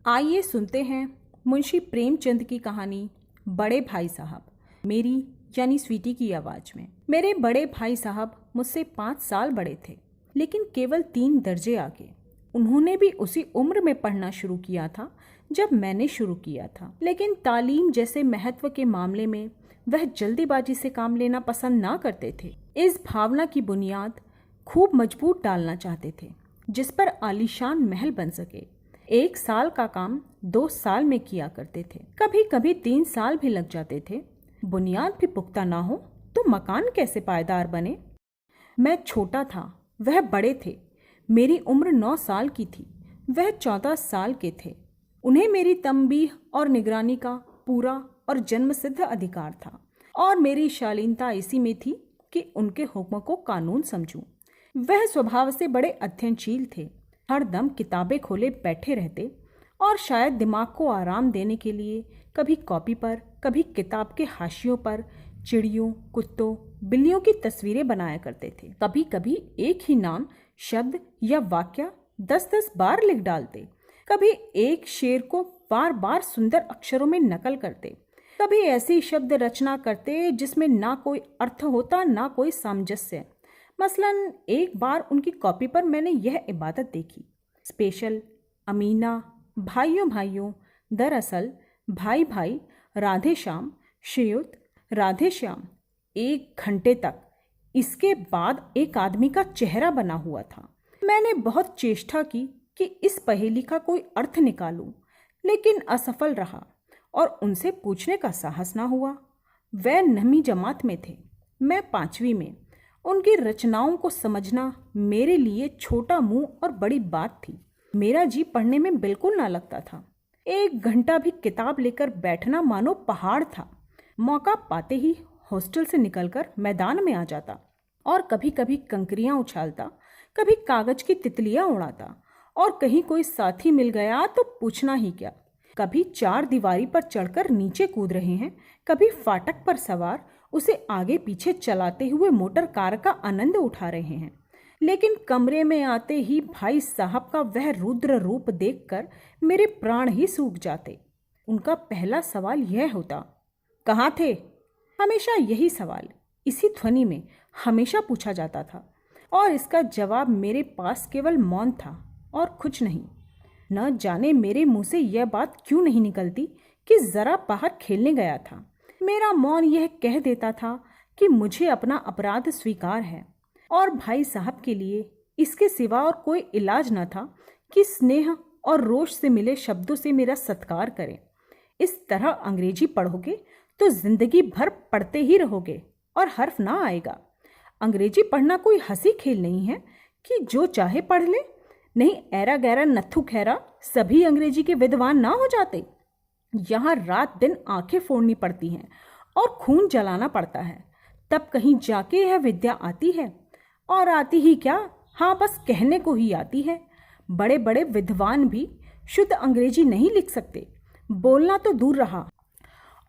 आइए सुनते हैं मुंशी प्रेमचंद की कहानी बड़े भाई साहब, मेरी यानी स्वीटी की आवाज़ में। मेरे बड़े भाई साहब मुझसे 5 साल बड़े थे, लेकिन केवल 3 दर्जे आगे। उन्होंने भी उसी उम्र में पढ़ना शुरू किया था जब मैंने शुरू किया था, लेकिन तालीम जैसे महत्व के मामले में वह जल्दीबाजी से काम लेना पसंद ना करते थे। इस भावना की बुनियाद खूब मजबूत डालना चाहते थे, जिस पर आलीशान महल बन सके। 1 साल का काम 2 साल में किया करते थे, कभी कभी 3 साल भी लग जाते थे। बुनियाद भी पुख्ता ना हो तो मकान कैसे पायदार बने। मैं छोटा था, वह बड़े थे। मेरी उम्र 9 साल की थी, वह 14 साल के थे। उन्हें मेरी तंबीह और निगरानी का पूरा और जन्मसिद्ध अधिकार था, और मेरी शालीनता इसी में थी कि उनके हुक्म को कानून समझूं। वह स्वभाव से बड़े अध्ययनशील थे, हर दम किताबें खोले बैठे रहते, और शायद दिमाग को आराम देने के लिए कभी कॉपी पर, कभी किताब के हाशियों पर चिड़ियों, कुत्तों, बिल्लियों की तस्वीरें बनाया करते थे। कभी कभी एक ही नाम, शब्द या वाक्य 10-10 बार लिख डालते। कभी एक शेर को बार बार सुंदर अक्षरों में नकल करते। कभी ऐसी शब्द रचना करते जिसमें ना कोई अर्थ होता, ना कोई सामंजस्य। मसलन एक बार उनकी कॉपी पर मैंने यह इबारत देखी: स्पेशल, अमीना, भाइयों भाइयों, दरअसल, भाई भाई, राधे श्याम, श्रीयुत, राधे श्याम। 1 घंटे तक। इसके बाद एक आदमी का चेहरा बना हुआ था। मैंने बहुत चेष्टा की कि इस पहेली का कोई अर्थ निकालूं, लेकिन असफल रहा और उनसे पूछने का साहस ना हुआ। वह 9वीं जमात में थे, मैं 5वीं में। उनकी रचनाओं को समझना मेरे लिए छोटा मुंह और बड़ी बात थी। मेरा जी पढ़ने में बिल्कुल ना लगता था। 1 घंटा भी किताब लेकर बैठना मानो पहाड़ था। मौका पाते ही हॉस्टल से निकलकर मैदान में आ जाता और कभी कभी कंकरियां उछालता, कभी कागज की तितलियां उड़ाता, और कहीं कोई साथी मिल गया तो पूछना ही क्या। कभी 4 दीवारी पर चढ़कर नीचे कूद रहे हैं, कभी फाटक पर सवार उसे आगे पीछे चलाते हुए मोटर कार का आनंद उठा रहे हैं। लेकिन कमरे में आते ही भाई साहब का वह रुद्र रूप देखकर मेरे प्राण ही सूख जाते। उनका पहला सवाल यह होता, कहाँ थे? हमेशा यही सवाल इसी ध्वनि में हमेशा पूछा जाता था, और इसका जवाब मेरे पास केवल मौन था और कुछ नहीं। न जाने मेरे मुंह से यह बात क्यों नहीं निकलती कि जरा बाहर खेलने गया था। मेरा मौन यह कह देता था कि मुझे अपना अपराध स्वीकार है, और भाई साहब के लिए इसके सिवा और कोई इलाज न था कि स्नेह और रोष से मिले शब्दों से मेरा सत्कार करें। इस तरह अंग्रेजी पढ़ोगे तो जिंदगी भर पढ़ते ही रहोगे और हर्फ ना आएगा। अंग्रेजी पढ़ना कोई हंसी खेल नहीं है कि जो चाहे पढ़ ले। नहीं, ऐरा गैरा नत्थु खैरा सभी अंग्रेजी के विद्वान ना हो जाते। यहाँ रात दिन आंखें फोड़नी पड़ती हैं और खून जलाना पड़ता है, तब कहीं जाके यह विद्या आती है। और आती ही क्या, हाँ बस कहने को ही आती है। बड़े बड़े विद्वान भी शुद्ध अंग्रेजी नहीं लिख सकते, बोलना तो दूर रहा।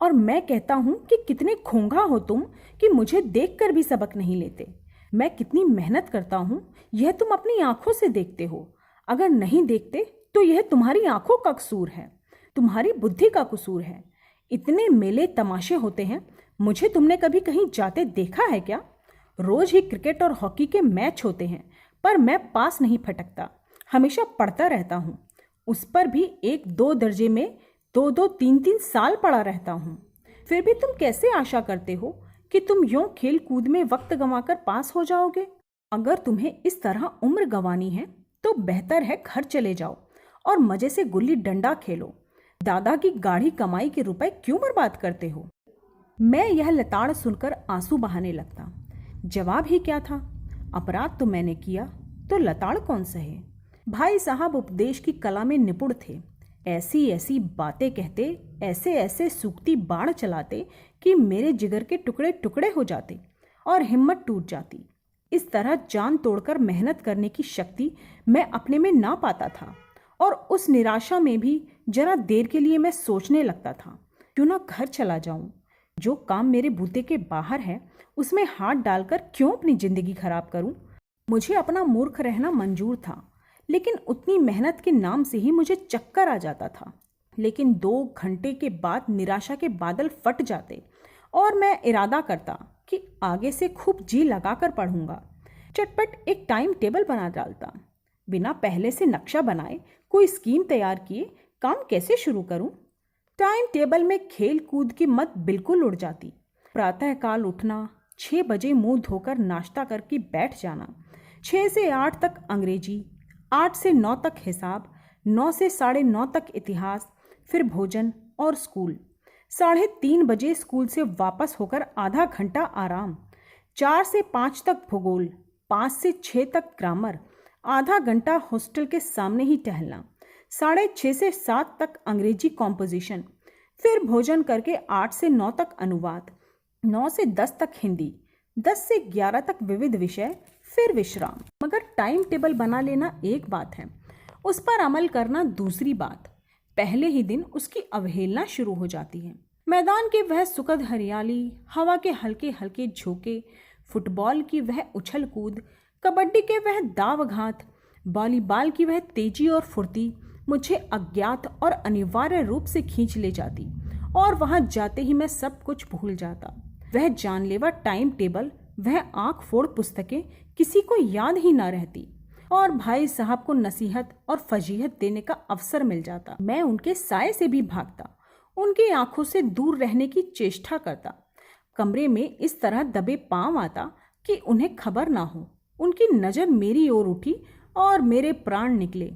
और मैं कहता हूँ कि कितने खोंगा हो तुम कि मुझे देखकर भी सबक नहीं लेते। मैं कितनी मेहनत करता हूँ यह तुम अपनी आंखों से देखते हो। अगर नहीं देखते तो यह तुम्हारी आंखों का कसूर है, तुम्हारी बुद्धि का कसूर है। इतने मेले तमाशे होते हैं, मुझे तुमने कभी कहीं जाते देखा है क्या? रोज ही क्रिकेट और हॉकी के मैच होते हैं, पर मैं पास नहीं फटकता, हमेशा पढ़ता रहता हूँ। उस पर भी 1-2 दर्जे में 2-2, 3-3 साल पढ़ा रहता हूँ। फिर भी तुम कैसे आशा करते हो कि तुम यूं खेल कूद में वक्त गंवाकर पास हो जाओगे? अगर तुम्हें इस तरह उम्र गंवानी है तो बेहतर है घर चले जाओ और मजे से गुल्ली डंडा खेलो। दादा की गाढ़ी कमाई के रुपए क्यों बर्बाद करते हो? मैं यह लताड़ सुनकर आंसू बहाने लगता। जवाब ही क्या था? अपराध तो मैंने किया, तो लताड़ कौन सहे? भाई साहब उपदेश की कला में निपुण थे। ऐसी ऐसी बातें कहते, ऐसे ऐसे सूक्ति बाण चलाते कि मेरे जिगर के टुकड़े टुकड़े हो जाते और हिम्मत टूट जाती। इस तरह जान तोड़कर मेहनत करने की शक्ति मैं अपने में ना पाता था, और उस निराशा में भी जरा देर के लिए मैं सोचने लगता था, क्यों ना घर चला जाऊं। जो काम मेरे बूते के बाहर है उसमें हाथ डालकर क्यों अपनी जिंदगी खराब करूं। मुझे अपना मूर्ख रहना मंजूर था, लेकिन उतनी मेहनत के नाम से ही मुझे चक्कर आ जाता था। लेकिन 2 घंटे के बाद निराशा के बादल फट जाते और मैं इरादा करता कि आगे से खूब जी लगाकर पढ़ूंगा। चटपट एक टाइम टेबल बना डालता। बिना पहले से नक्शा बनाए, कोई स्कीम तैयार किए काम कैसे शुरू करूं। टाइम टेबल में खेल कूद की मत बिल्कुल उड़ जाती। प्रातःकाल उठना, 6 बजे मुंह धोकर नाश्ता करके बैठ जाना, 6 से 8 तक अंग्रेजी, 8 से 9 तक हिसाब, 9 से 9:30 तक इतिहास, फिर भोजन और स्कूल। 3:30 बजे स्कूल से वापस होकर आधा घंटा आराम, 4 से 5 तक भूगोल, 5 से 6 तक ग्रामर, आधा घंटा हॉस्टल के सामने ही टहलना, 6:30 से 7 तक अंग्रेजी कॉम्पोजिशन, फिर भोजन करके 8 से 9 तक अनुवाद, 9 से 10 तक हिंदी, 10 से 11 तक विविध विषय, फिर विश्राम। मगर टाइम टेबल बना लेना एक बात है, उस पर अमल करना दूसरी बात। पहले ही दिन उसकी अवहेलना शुरू हो जाती है। मैदान की वह सुखद हरियाली, हवा के हल्के हल्के झोंके, फुटबॉल की वह उछल कूद, कबड्डी के वह दाव घात, वॉलीबॉल की वह तेजी और फुर्ती मुझे अज्ञात और अनिवार्य रूप से खींच ले जाती और वहां जाते ही मैं सब कुछ भूल जाता। वह जानलेवा टाइम टेबल, वह आंख फोड़ पुस्तकें किसी को याद ही ना रहती और भाई साहब को नसीहत और फजीहत देने का अवसर मिल जाता। मैं उनके साए से भी भागता, उनकी आंखों से दूर रहने की चेष्टा करता। कमरे में इस तरह दबे पांव आता कि उन्हें खबर ना हो। उनकी नज़र मेरी ओर उठी और मेरे प्राण निकले।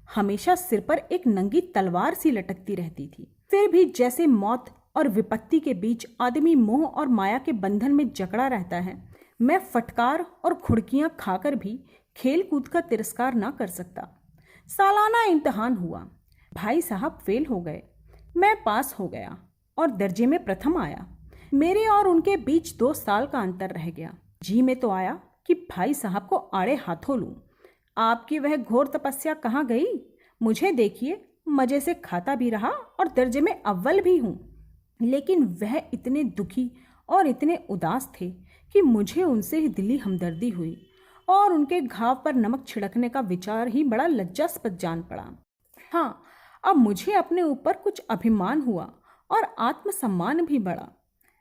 हमेशा सिर पर एक नंगी तलवार सी लटकती रहती थी। फिर भी जैसे मौत और विपत्ति के बीच आदमी मोह और माया के बंधन में जकड़ा रहता है, मैं फटकार और खुड़कियां खाकर भी खेल कूद का तिरस्कार ना कर सकता। सालाना इम्तिहान हुआ। भाई साहब फेल हो गए, मैं पास हो गया और दर्जे में प्रथम आया। मेरे और उनके बीच 2 साल का अंतर रह गया। जी में तो आया कि भाई साहब को आड़े हाथों लूं। आपकी वह घोर तपस्या कहाँ गई? मुझे देखिए, मजे से खाता भी रहा और दर्जे में अव्वल भी हूँ। लेकिन वह इतने दुखी और इतने उदास थे कि मुझे उनसे ही दिली हमदर्दी हुई और उनके घाव पर नमक छिड़कने का विचार ही बड़ा लज्जास्पद जान पड़ा। हाँ, अब मुझे अपने ऊपर कुछ अभिमान हुआ और आत्मसम्मान भी बढ़ा।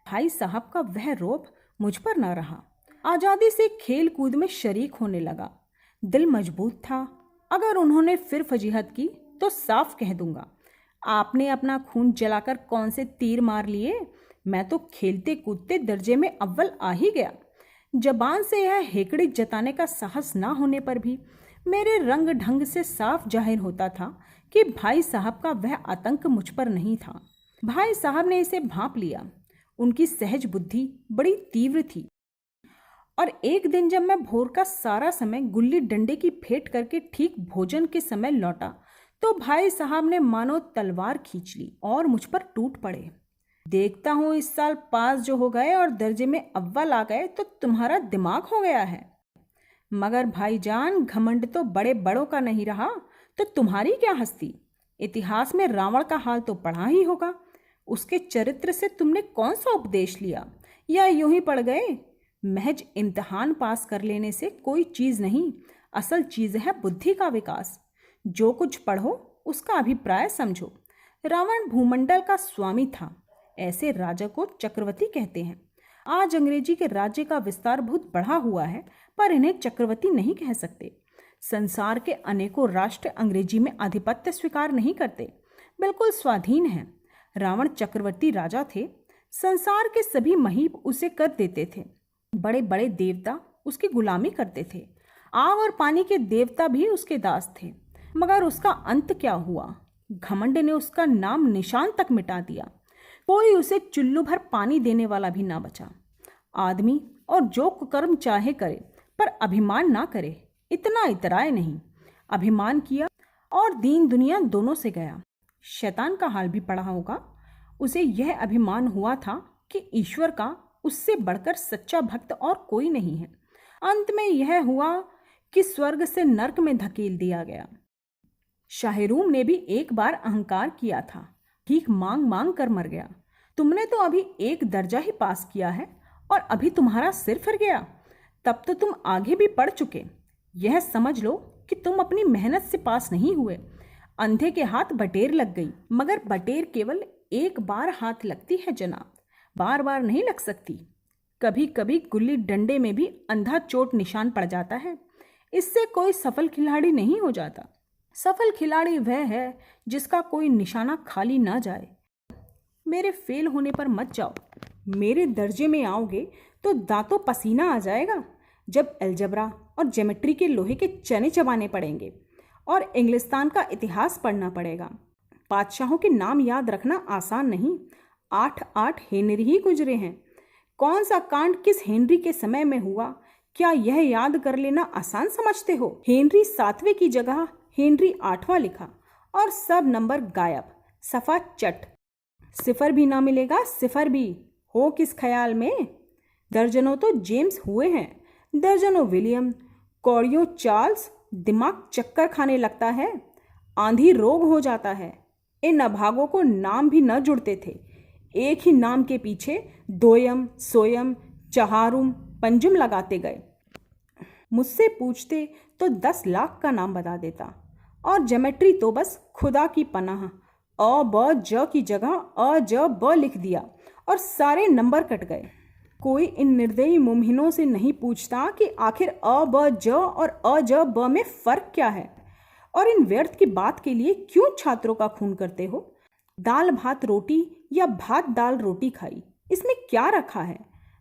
भाई साहब का वह रोब मुझ पर न रहा। आज़ादी से खेल कूद में शरीक होने लगा। दिल मजबूत था। अगर उन्होंने फिर फजीहत की तो साफ कह दूंगा, आपने अपना खून जलाकर कौन से तीर मार लिए? मैं तो खेलते कूदते दर्जे में अव्वल आ ही गया। जबान से यह हेकड़ी जताने का साहस ना होने पर भी मेरे रंग ढंग से साफ जाहिर होता था कि भाई साहब का वह आतंक मुझ पर नहीं था। भाई साहब ने इसे भांप लिया। उनकी सहज बुद्धि बड़ी तीव्र थी और एक दिन जब मैं भोर का सारा समय गुल्ली डंडे की फेंट करके ठीक भोजन के समय लौटा तो भाई साहब ने मानो तलवार खींच ली और मुझ पर टूट पड़े। देखता हूँ इस साल पास जो हो गए और दर्जे में अव्वल आ गए तो तुम्हारा दिमाग हो गया है। मगर भाईजान, घमंड तो बड़े बड़ों का नहीं रहा तो तुम्हारी क्या हस्ती? इतिहास में रावण का हाल तो पढ़ा ही होगा। उसके चरित्र से तुमने कौन सा उपदेश लिया या यूं ही पढ़ गए? महज इम्तिहान पास कर लेने से कोई चीज़ नहीं, असल चीज़ है बुद्धि का विकास। जो कुछ पढ़ो उसका अभिप्राय समझो। रावण भूमंडल का स्वामी था। ऐसे राजा को चक्रवर्ती कहते हैं। आज अंग्रेजी के राज्य का विस्तार बहुत बढ़ा हुआ है, पर इन्हें चक्रवर्ती नहीं कह सकते। संसार के अनेकों राष्ट्र अंग्रेजी में आधिपत्य स्वीकार नहीं करते, बिल्कुल स्वाधीन हैं। रावण चक्रवर्ती राजा थे। संसार के सभी महीप उसे कर देते थे। बड़े बड़े देवता उसकी गुलामी करते थे। आग और पानी के देवता भी उसके दास थे। मगर उसका अंत क्या हुआ? घमंड ने उसका नाम निशान तक मिटा दिया। कोई उसे चुल्लू भर पानी देने वाला भी ना बचा। आदमी और जो कुकर्म चाहे करे, पर अभिमान ना करे, इतना इतराए नहीं। अभिमान किया और दीन दुनिया दोनों से गया। शैतान का हाल भी पढ़ा होगा। उसे यह अभिमान हुआ था कि ईश्वर का उससे बढ़कर सच्चा भक्त और कोई नहीं है। अंत में यह हुआ कि स्वर्ग से नर्क में धकेल दिया गया। शाहरुम ने भी एक बार अहंकार किया था, ठीक मांग मांग कर मर गया। तुमने तो अभी एक दर्जा ही पास किया है और अभी तुम्हारा सिर फिर गया। तब तो तुम आगे भी पढ़ चुके। यह समझ लो कि तुम अपनी मेहनत से पास नहीं हुए। अंधे के हाथ बटेर लग गई, मगर बटेर केवल एक बार हाथ लगती है जनाब, बार बार नहीं लग सकती। कभी कभी गुल्ली डंडे में भी अंधा चोट निशान पड़ जाता है। इससे कोई सफल खिलाड़ी नहीं हो जाता। सफल खिलाड़ी वह है जिसका कोई निशाना खाली ना जाए। मेरे फेल होने पर मत जाओ। मेरे दर्जे में आओगे तो दांतों पसीना आ जाएगा जब अलजबरा और ज्योमेट्री के लोहे के चने चबाने पड़ेंगे और इंग्लिस्तान का इतिहास पढ़ना पड़ेगा। बादशाहों के नाम याद रखना आसान नहीं। 8 हेनरी ही गुजरे हैं। कौन सा कांड किस हेनरी के समय में हुआ, क्या यह याद कर लेना आसान समझते हो? हेनरी 7वें की जगह हेनरी 8वां लिखा और सब नंबर गायब, सफा चट। सिफर भी ना मिलेगा, सिफर भी हो किस ख्याल में? दर्जनों तो जेम्स हुए हैं, दर्जनों विलियम, कौड़ियों चार्ल्स। दिमाग चक्कर खाने लगता है, आंधी रोग हो जाता है। इन अभागों को नाम भी न जुड़ते थे। एक ही नाम के पीछे दोयम, सोयम, चहारुम, पंजुम लगाते गए। मुझसे पूछते तो 10 लाख का नाम बता देता। और ज्योमेट्री तो बस खुदा की पनाह। अ ब ज की जगह अ ज ब लिख दिया और सारे नंबर कट गए। कोई इन निर्दयी मुमहिनों से नहीं पूछता कि आखिर अ ब ज और अ ज ब में फ़र्क क्या है, और इन व्यर्थ की बात के लिए क्यों छात्रों का खून करते हो? दाल भात रोटी या भात दाल रोटी खाई, इसमें क्या रखा है?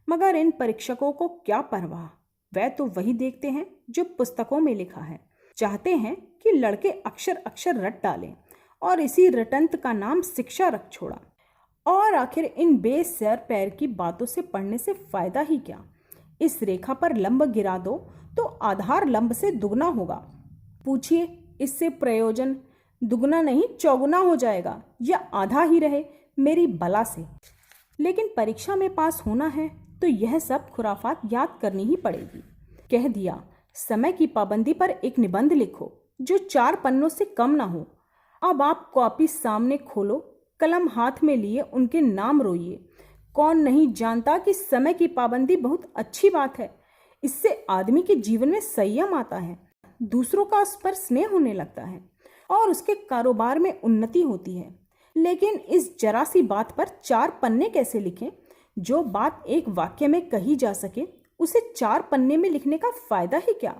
मगर इन परीक्षकों को क्या परवाह, वह तो वही देखते हैं जो पुस्तकों में लिखा है। चाहते हैं कि लड़के अक्षर अक्षर रट डालें और इसी रटंत का नाम शिक्षा रख छोड़ा। और आखिर इन बेसर पैर की बातों से पढ़ने से फायदा ही क्या? इस रेखा पर लंब गिरा दो तो आधार लंब से दुगना होगा। पूछिए, इससे प्रयोजन दुगना नहीं चौगुना हो जाएगा या आधा ही रहे मेरी बला से। लेकिन परीक्षा में पास होना है तो यह सब खुराफात याद करनी ही पड़ेगी। कह दिया, समय की पाबंदी पर एक निबंध लिखो जो 4 पन्नों से कम ना हो। अब आप कॉपी सामने खोलो, कलम हाथ में लिए उनके नाम रोइए। कौन नहीं जानता कि समय की पाबंदी बहुत अच्छी बात है। इससे आदमी के जीवन में संयम आता है, दूसरों का उस पर स्नेह होने लगता है और उसके कारोबार में उन्नति होती है। लेकिन इस जरा सी बात पर 4 पन्ने कैसे लिखें? जो बात एक वाक्य में कही जा सके उसे 4 पन्ने में लिखने का फायदा ही क्या?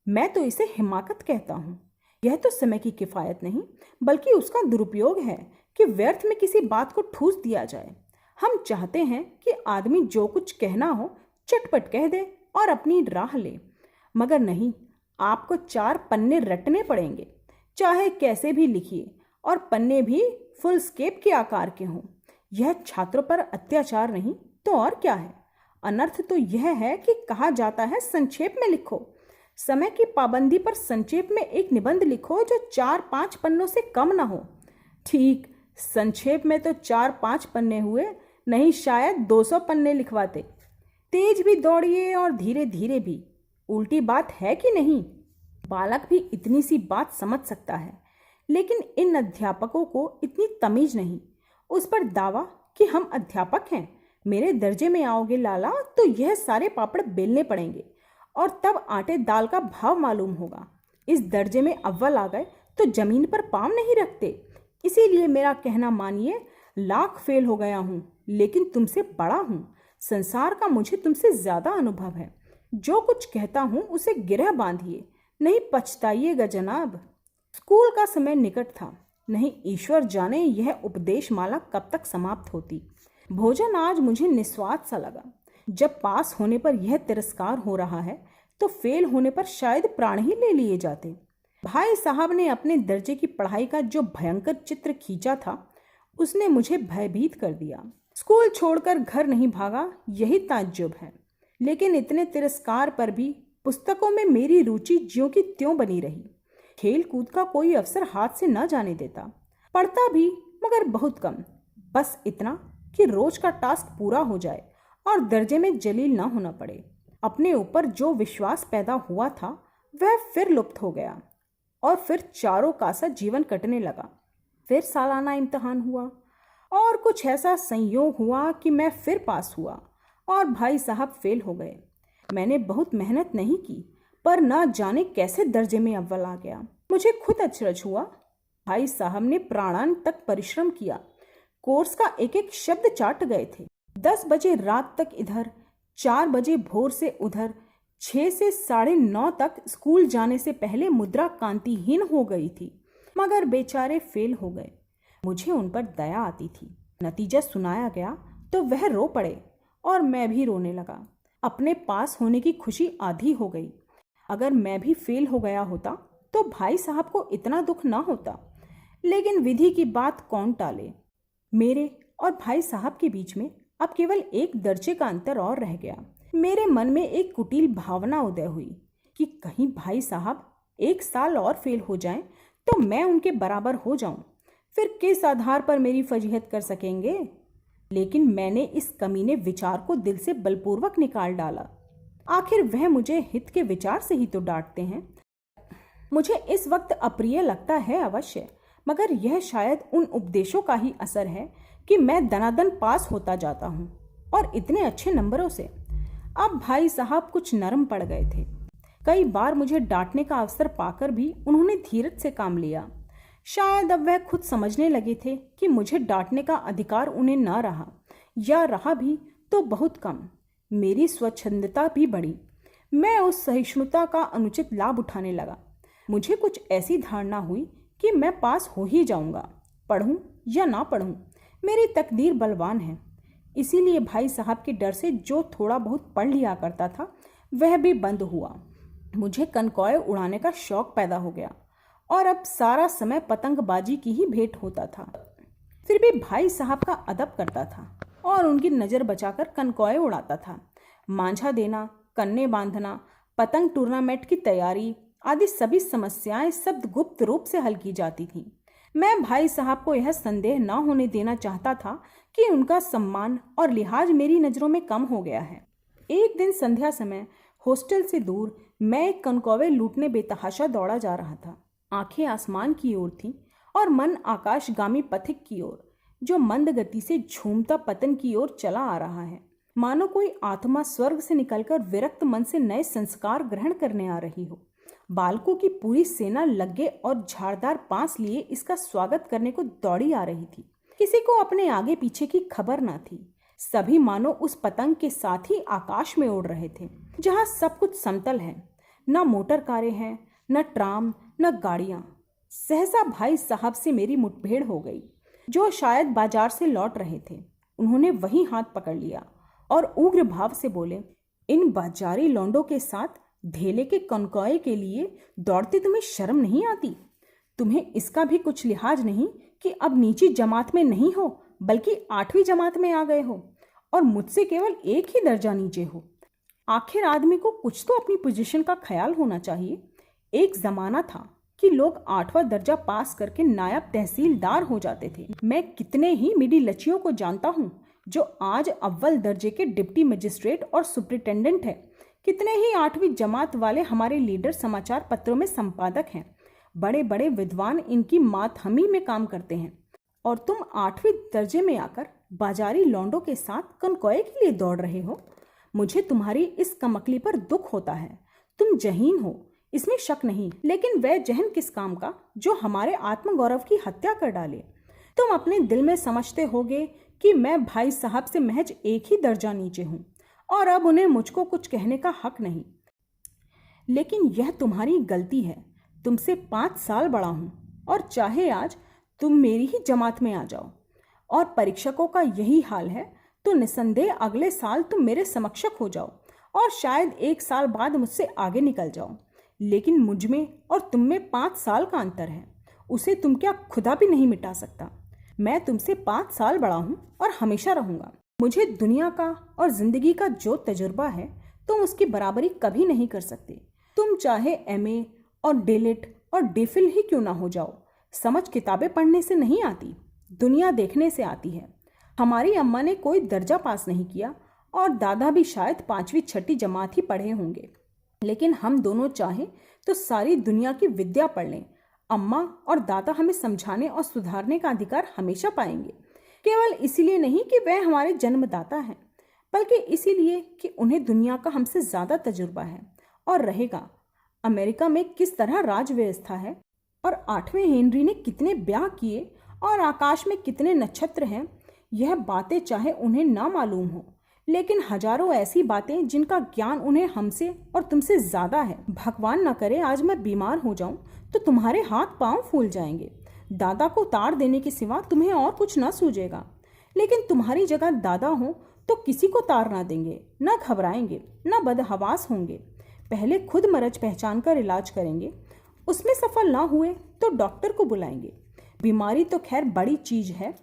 मैं तो इसे हिमाकत कहता हूँ। यह तो समय की किफ़ायत नहीं बल्कि उसका दुरुपयोग है कि व्यर्थ में किसी बात को ठूस दिया जाए। हम चाहते हैं कि आदमी जो कुछ कहना हो चटपट कह दे और अपनी राह ले, मगर नहीं, आपको 4 पन्ने रटने पड़ेंगे, चाहे कैसे भी लिखिए, और पन्ने भी फुल स्केप के आकार के हों। यह छात्रों पर अत्याचार नहीं तो और क्या है? अनर्थ तो यह है कि कहा जाता है संक्षेप में लिखो। समय की पाबंदी पर संक्षेप में एक निबंध लिखो जो 4-5 पन्नों से कम ना हो। ठीक, संक्षेप में तो 4-5 पन्ने हुए, नहीं शायद 200 पन्ने लिखवाते। तेज भी दौड़िए और धीरे धीरे भी। उल्टी बात है कि नहीं? बालक भी इतनी सी बात समझ सकता है, लेकिन इन अध्यापकों को इतनी तमीज नहीं। उस पर दावा कि हम अध्यापक हैं। मेरे दर्जे में आओगे लाला तो यह सारे पापड़ बेलने पड़ेंगे और तब आटे दाल का भाव मालूम होगा। इस दर्जे में अव्वल आ गए तो जमीन पर पाँव नहीं रखते। इसीलिए मेरा कहना मानिए, लाख फेल हो गया हूँ लेकिन तुमसे बड़ा हूँ। संसार का मुझे तुमसे ज्यादा अनुभव है। जो कुछ कहता हूँ उसे गिरह बांधिए, नहीं पछताइएगा जनाब। स्कूल का समय निकट था, नहीं ईश्वर जाने यह उपदेश माला कब तक समाप्त होती। भोजन आज मुझे निस्वाद सा लगा। जब पास होने पर यह तिरस्कार हो रहा है तो फेल होने पर शायद प्राण ही ले लिए जाते। भाई साहब ने अपने दर्जे की पढ़ाई का जो भयंकर चित्र खींचा था उसने मुझे भयभीत कर दिया। स्कूल छोड़कर घर नहीं भागा, यही ताज्जुब है। लेकिन इतने तिरस्कार पर भी पुस्तकों में मेरी रुचि ज्यों की त्यों बनी रही। खेल कूद का कोई अवसर हाथ से न जाने देता। पढ़ता भी मगर बहुत कम, बस इतना कि रोज का टास्क पूरा हो जाए और दर्जे में जलील ना होना पड़े। अपने ऊपर जो विश्वास पैदा हुआ था वह फिर लुप्त हो गया और फिर चारों कासा जीवन कटने लगा। फिर सालाना इम्तिहान हुआ और कुछ ऐसा संयोग हुआ कि मैं फिर पास हुआ और भाई साहब फेल हो गए। मैंने बहुत मेहनत नहीं की, पर ना जाने कैसे दर्जे में अव्वल आ गया। मुझे खुद अचरज हुआ। भाई साहब ने प्राणांत तक परिश्रम किया, कोर्स का एक एक शब्द चाट गए थे। 10 बजे रात तक इधर, 4 बजे भोर से उधर, 6 से 9:30 तक स्कूल जाने से पहले मुद्रा कांतिहीन हो गई थी, मगर बेचारे फेल हो गए। मुझे उन पर दया आती थी। नतीजा सुनाया गया तो वह रो पड़े और मैं भी रोने लगा। अपने पास होने की खुशी आधी हो गई। अगर मैं भी फेल हो गया होता तो भाई साहब को इतना दुख ना होता, लेकिन विधि की बात कौन टाले। मेरे और भाई साहब के बीच में अब केवल 1 दर्जे का अंतर और रह गया। मेरे मन में एक कुटिल भावना उदय हुई कि कहीं भाई साहब 1 साल और फेल हो जाएं तो मैं उनके बराबर हो जाऊं, फिर किस आधार पर मेरी फजीहत कर सकेंगे। लेकिन मैंने इस कमीने विचार को दिल से बलपूर्वक निकाल डाला। आखिर वह मुझे हित के विचार से ही तो डांटते हैं। मुझे इस वक्त अप्रिय लगता है अवश्य, मगर यह शायद उन उपदेशों का ही असर है कि मैं दनादन पास होता जाता हूँ, और इतने अच्छे नंबरों से। अब भाई साहब कुछ नरम पड़ गए थे। कई बार मुझे डांटने का अवसर पाकर भी उन्होंने धीरज से काम लिया। शायद अब वह खुद समझने लगे थे कि मुझे डांटने का अधिकार उन्हें ना रहा, या रहा भी तो बहुत कम। मेरी स्वच्छंदता भी बढ़ी। मैं उस सहिष्णुता का अनुचित लाभ उठाने लगा। मुझे कुछ ऐसी धारणा हुई कि मैं पास हो ही जाऊंगा, पढ़ूं या ना पढ़ूं, मेरी तकदीर बलवान है। इसीलिए भाई साहब के डर से जो थोड़ा बहुत पढ़ लिया करता था वह भी बंद हुआ। मुझे कनकौए उड़ाने का शौक पैदा हो गया और अब सारा समय पतंगबाजी की ही भेंट होता था। फिर भी भाई साहब का अदब करता था और उनकी नज़र बचाकर कनकौए उड़ाता था। मांझा देना, कन्ने बांधना, पतंग टूर्नामेंट की तैयारी आदि सभी समस्याएं सब गुप्त रूप से हल की जाती थीं। मैं भाई साहब को यह संदेह न होने देना चाहता था कि उनका सम्मान और लिहाज मेरी नज़रों में कम हो गया है। एक दिन संध्या समय हॉस्टल से दूर मैं एक कनकौवे लूटने बेतहाशा दौड़ा जा रहा था। आंखें आसमान की ओर थीं और मन आकाशगामी पथिक की ओर, जो मंद गति से झूमता पतन की ओर चला आ रहा है। मानो कोई आत्मा स्वर्ग से निकलकर विरक्त मन से नए संस्कार ग्रहण करने आ रही हो। बालकों की पूरी सेना लग्गे और झाड़दार बांस लिए इसका स्वागत करने को दौड़ी आ रही थी। किसी को अपने आगे पीछे की खबर ना थी। सभी मानो उस पतंग के साथ ही आकाश में उड़ रहे थे, जहां सब कुछ समतल है। न मोटर कारें हैं, न ट्राम, न गाड़ियां। सहसा भाई साहब से मेरी मुठभेड़ हो गई, जो शायद बाजार से लौट रहे थे। उन्होंने वही हाथ पकड़ लिया और उग्र भाव से बोले, इन बाजारी लौंडों के साथ ढेले के कनकौए के लिए दौड़ते तुम्हें शर्म नहीं आती? तुम्हें इसका भी कुछ लिहाज नहीं कि अब नीची जमात में नहीं हो बल्कि 8वीं जमात में आ गए हो और मुझसे केवल 1 ही दर्जा नीचे हो। आखिर आदमी को कुछ तो अपनी पोजीशन का ख्याल होना चाहिए। एक जमाना था कि लोग 8वां दर्जा पास करके नायब तहसीलदार हो जाते थे। मैं कितने ही मिडी लचियों को जानता हूँ जो आज अव्वल दर्जे के डिप्टी मजिस्ट्रेट और सुप्रिटेंडेंट है। कितने ही 8वीं जमात वाले हमारे लीडर समाचार पत्रों में संपादक हैं। बड़े बड़े विद्वान इनकी मातहमी में काम करते हैं, और तुम 8वीं दर्जे में आकर बाजारी लौंडों के साथ कनकौए के लिए दौड़ रहे हो। मुझे तुम्हारी इस कमकली पर दुख होता है। तुम जहीन हो, इसमें शक नहीं, लेकिन वह जहन किस काम का जो हमारे आत्मगौरव की हत्या कर डाले। तुम अपने दिल में समझते होगे कि मैं भाई साहब से महज 1 ही दर्जा नीचे हूं और अब उन्हें मुझको कुछ कहने का हक नहीं। लेकिन यह तुम्हारी गलती है। तुमसे 5 साल बड़ा हूं और चाहे आज तुम मेरी ही जमात में आ जाओ और परीक्षकों का यही हाल है तो निसंदेह अगले साल तुम मेरे समक्षक हो जाओ और शायद 1 साल बाद मुझसे आगे निकल जाओ। लेकिन मुझ में और तुम में 5 साल का अंतर है, उसे तुम क्या खुदा भी नहीं मिटा सकता। मैं तुमसे 5 साल बड़ा हूं और हमेशा रहूंगा। मुझे दुनिया का और जिंदगी का जो तजुर्बा है तुम उसकी बराबरी कभी नहीं कर सकते। तुम चाहे MA और डेलिट और डेफिल ही क्यों ना हो जाओ। समझ किताबें पढ़ने से नहीं आती, दुनिया देखने से आती है। हमारी अम्मा ने कोई दर्जा पास नहीं किया और दादा भी शायद 5वीं 6ठी जमात ही पढ़े होंगे, लेकिन हम दोनों चाहें तो सारी दुनिया की विद्या पढ़ लें। अम्मा और दादा हमें समझाने और सुधारने का अधिकार हमेशा पाएंगे, केवल इसीलिए नहीं कि वह हमारे जन्मदाता हैं, बल्कि इसीलिए कि उन्हें दुनिया का हमसे ज़्यादा तजुर्बा है और रहेगा। अमेरिका में किस तरह राज व्यवस्था है और 8वें हेनरी ने कितने ब्याह किए और आकाश में कितने नक्षत्र हैं, यह बातें चाहे उन्हें ना मालूम हो, लेकिन हजारों ऐसी बातें जिनका ज्ञान उन्हें हमसे और तुमसे ज्यादा है। भगवान न करे आज मैं बीमार हो जाऊं तो तुम्हारे हाथ पांव फूल जाएंगे। दादा को ताड़ देने के सिवा तुम्हें और कुछ ना सूझेगा, लेकिन तुम्हारी जगह दादा हो तो किसी को तार ना देंगे, न घबराएंगे, न बदहवास होंगे। पहले खुद मरज पहचान कर इलाज करेंगे, उसमें सफल ना हुए तो डॉक्टर को बुलाएंगे। बीमारी तो खैर बड़ी चीज है,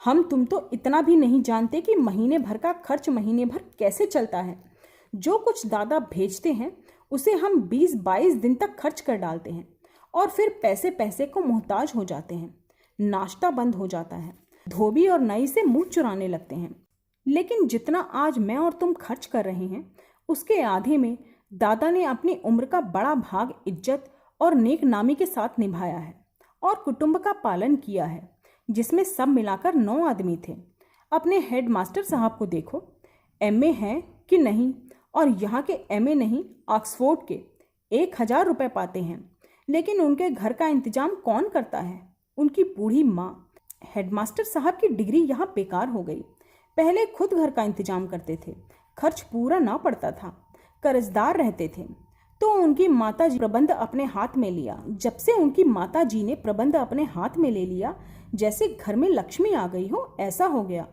हम तुम तो इतना भी नहीं जानते कि महीने भर का खर्च महीने भर कैसे चलता है। जो कुछ दादा भेजते हैं उसे हम 20-22 दिन तक खर्च कर डालते हैं और फिर पैसे पैसे को मोहताज हो जाते हैं। नाश्ता बंद हो जाता है, धोबी और नाई से मुंह चुराने लगते हैं। लेकिन जितना आज मैं और तुम खर्च कर रहे हैं उसके आधे में दादा ने अपनी उम्र का बड़ा भाग इज्जत और नेक नामी के साथ निभाया है और कुटुंब का पालन किया है, जिसमें सब मिलाकर 9 आदमी थे। अपने हेडमास्टर साहब को देखो, एमए हैं कि नहीं, और यहाँ के एमए नहीं ऑक्सफोर्ड के 1000 रुपये पाते हैं, लेकिन उनके घर का इंतजाम कौन करता है? उनकी बूढ़ी माँ। हेडमास्टर साहब की डिग्री यहाँ बेकार हो गई। पहले खुद घर का इंतजाम करते थे, खर्च पूरा ना पड़ता था, कर्जदार रहते थे, तो उनकी माता जी प्रबंध अपने हाथ में लिया। जब से उनकी माता जी ने प्रबंध अपने हाथ में ले लिया, जैसे घर में लक्ष्मी आ गई हो ऐसा हो गया।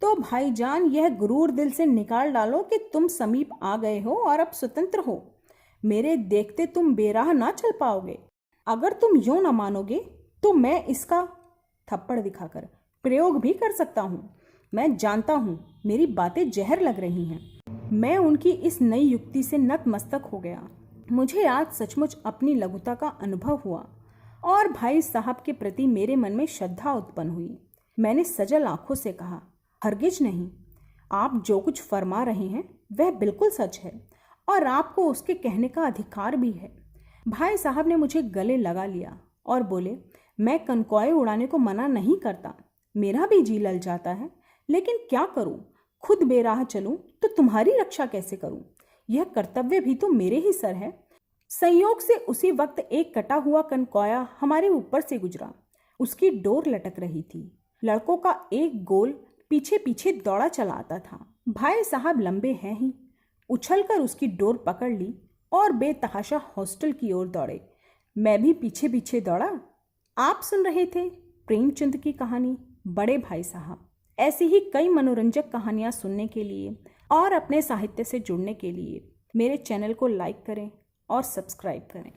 तो भाईजान यह गुरूर दिल से निकाल डालो कि तुम समीप आ गए हो और अब स्वतंत्र हो। मेरे देखते तुम बेराह ना चल पाओगे। अगर तुम यूं न मानोगे तो मैं इसका थप्पड़ दिखाकर प्रयोग भी कर सकता हूँ। मैं जानता हूँ मेरी बातें जहर लग रही हैं। मैं उनकी इस नई युक्ति से नतमस्तक हो गया। मुझे आज सचमुच अपनी लघुता का अनुभव हुआ और भाई साहब के प्रति मेरे मन में श्रद्धा उत्पन्न हुई। मैंने सजल आंखों से कहा, हरगिज नहीं, आप जो कुछ फरमा रहे हैं वह बिल्कुल सच है और आपको उसके कहने का अधिकार भी है। भाई साहब ने मुझे गले लगा लिया और बोले, मैं कनकौए उड़ाने को मना नहीं करता, मेरा भी जी लल जाता है, लेकिन क्या करूं? खुद बेराह चलूं तो तुम्हारी रक्षा कैसे करूं? यह कर्तव्य भी तो मेरे ही सर है। संयोग से उसी वक्त एक कटा हुआ कनकौया हमारे ऊपर से गुजरा। उसकी डोर लटक रही थी। लड़कों का एक गोल पीछे पीछे दौड़ा चला आता था। भाई साहब लंबे हैं ही, उछलकर उसकी डोर पकड़ ली और बेतहाशा हॉस्टल की ओर दौड़े। मैं भी पीछे पीछे दौड़ा। आप सुन रहे थे प्रेमचंद की कहानी बड़े भाई साहब। ऐसी ही कई मनोरंजक कहानियाँ सुनने के लिए और अपने साहित्य से जुड़ने के लिए मेरे चैनल को लाइक करें और सब्सक्राइब करें।